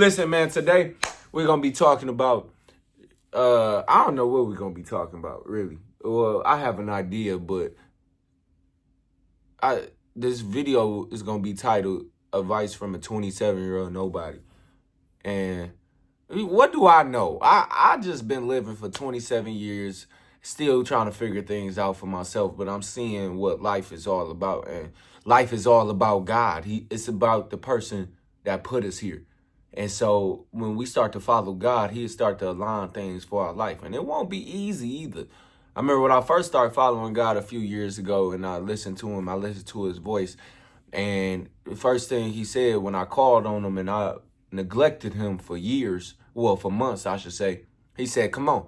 Listen, man, today we're going to be talking about, I don't know what we're going to be talking about, really. Well, I have an idea, but this video is going to be titled Advice from a 27-Year-Old Nobody. And what do I know? I just been living for 27 years, still trying to figure things out for myself, but I'm seeing what life is all about. And life is all about God. It's about the person that put us here. And so when we start to follow God, he'll start to align things for our life. And it won't be easy either. I remember when I first started following God a few years ago and I listened to him, I listened to his voice. And the first thing he said when I called on him and I neglected him for years, well, for months, I should say, he said, come on.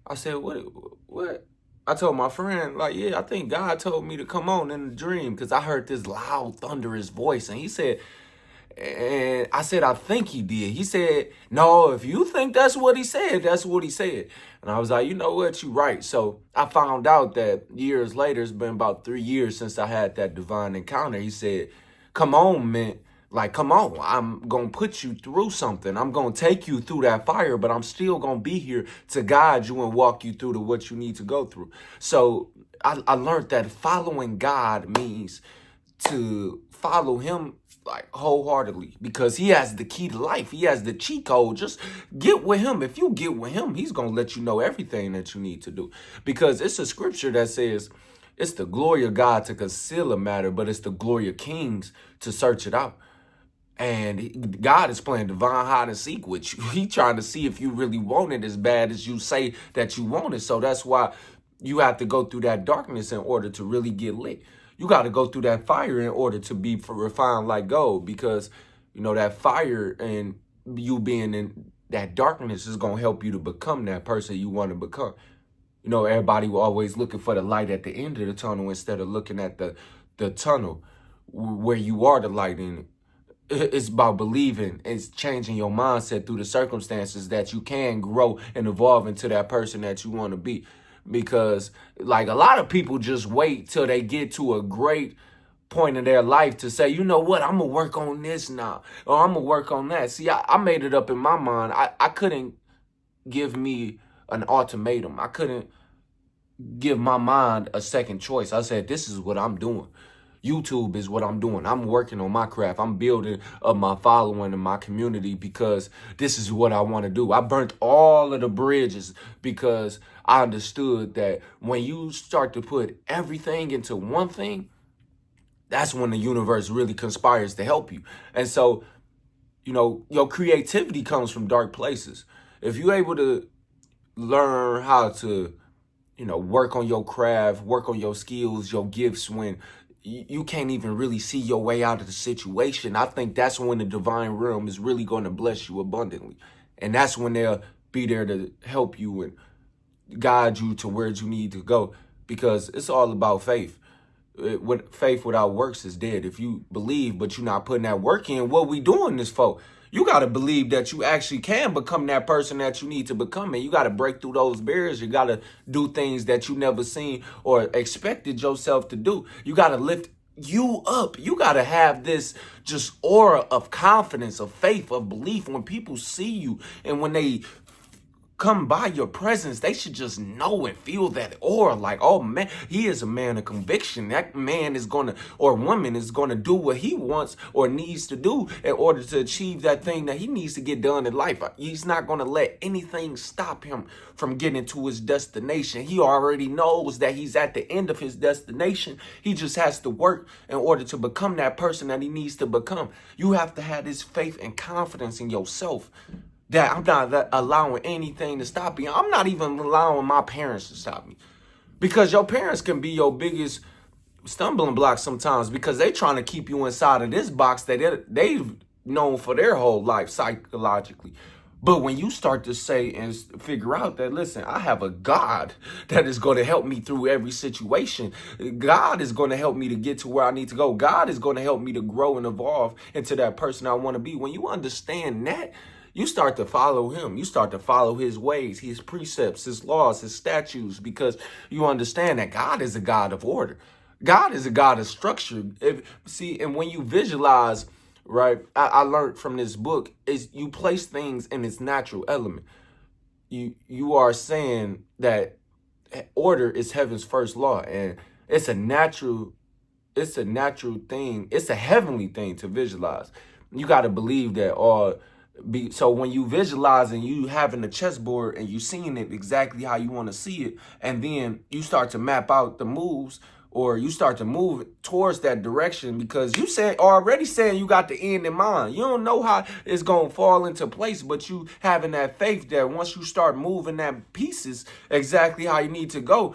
I said, what? I told my friend, like, yeah, I think God told me to come on in a dream because I heard this loud, thunderous voice. And he said, and I said, I think he did. He said, no, if you think that's what he said, that's what he said. And I was like, you know what, you're right. So I found out that years later, it's been about 3 years since I had that divine encounter. He said, come on, man. Like, come on, I'm going to put you through something. I'm going to take you through that fire, but I'm still going to be here to guide you and walk you through to what you need to go through. So I learned that following God means to follow him like wholeheartedly because he has the key to life. He has the cheat code. Just get with him. If you get with him, he's going to let you know everything that you need to do because it's a scripture that says it's the glory of God to conceal a matter, but it's the glory of kings to search it out. And God is playing divine hide and seek with you. He trying to see if you really want it as bad as you say that you want it. So that's why you have to go through that darkness in order to really get lit. You got to go through that fire in order to be refined like gold because, you know, that fire and you being in that darkness is going to help you to become that person you want to become. You know, everybody will always looking for the light at the end of the tunnel instead of looking at the tunnel where you are the light in it. It's about believing. It's changing your mindset through the circumstances that you can grow and evolve into that person that you want to be. Because like a lot of people just wait till they get to a great point in their life to say, you know what, I'm going to work on this now. Or I'm going to work on that. See, I made it up in my mind. I couldn't give me an ultimatum. I couldn't give my mind a second choice. I said, this is what I'm doing. YouTube is what I'm doing. I'm working on my craft. I'm building up my following and my community because this is what I want to do. I burnt all of the bridges because I understood that when you start to put everything into one thing, that's when the universe really conspires to help you. And so, you know, your creativity comes from dark places. If you're able to learn how to, you know, work on your craft, work on your skills, your gifts when you can't even really see your way out of the situation, I think that's when the divine realm is really going to bless you abundantly. And that's when they'll be there to help you and guide you to where you need to go because it's all about faith. Faith without works is dead. If you believe, but you're not putting that work in, what we doing this for? You got to believe that you actually can become that person that you need to become. And you got to break through those barriers. You got to do things that you never seen or expected yourself to do. You got to lift you up. You got to have this just aura of confidence, of faith, of belief when people see you and when they come by your presence, they should just know and feel that aura like, oh man, he is a man of conviction. That man is going to, or woman is going to do what he wants or needs to do in order to achieve that thing that he needs to get done in life. He's not going to let anything stop him from getting to his destination. He already knows that he's at the end of his destination. He just has to work in order to become that person that he needs to become. You have to have this faith and confidence in yourself that I'm not allowing anything to stop me. I'm not even allowing my parents to stop me. Because your parents can be your biggest stumbling block sometimes because they trying to keep you inside of this box that they've known for their whole life psychologically. But when you start to say and figure out that, listen, I have a God that is going to help me through every situation. God is going to help me to get to where I need to go. God is going to help me to grow and evolve into that person I want to be. When you understand that, you start to follow him. You start to follow his ways, his precepts, his laws, his statutes, because you understand that God is a God of order. God is a God of structure. And when you visualize right? I learned from this book is you place things in its natural element. You are saying that order is heaven's first law, and it's a natural it's a natural thing. It's a heavenly thing to visualize. You got to believe that all be so when you visualize and you having a chessboard and you seeing it exactly how you want to see it, and then you start to map out the moves or you start to move towards that direction because you said already saying you got the end in mind. You don't know how it's gonna fall into place, but you having that faith that once you start moving that pieces exactly how you need to go,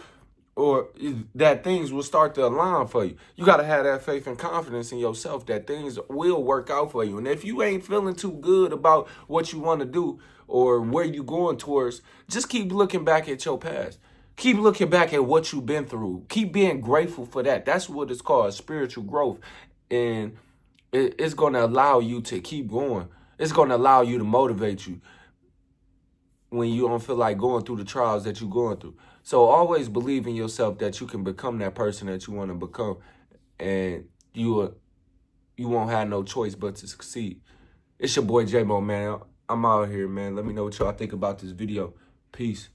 or that things will start to align for you. You got to have that faith and confidence in yourself that things will work out for you. And if you ain't feeling too good about what you want to do or where you going towards, just keep looking back at your past. Keep looking back at what you've been through. Keep being grateful for that. That's what it's called, spiritual growth. And it's going to allow you to keep going. It's going to allow you to motivate you when you don't feel like going through the trials that you're going through. So always believe in yourself that you can become that person that you want to become, and you won't have no choice but to succeed. It's your boy J-Mo, man. I'm out here, man. Let me know what y'all think about this video. Peace.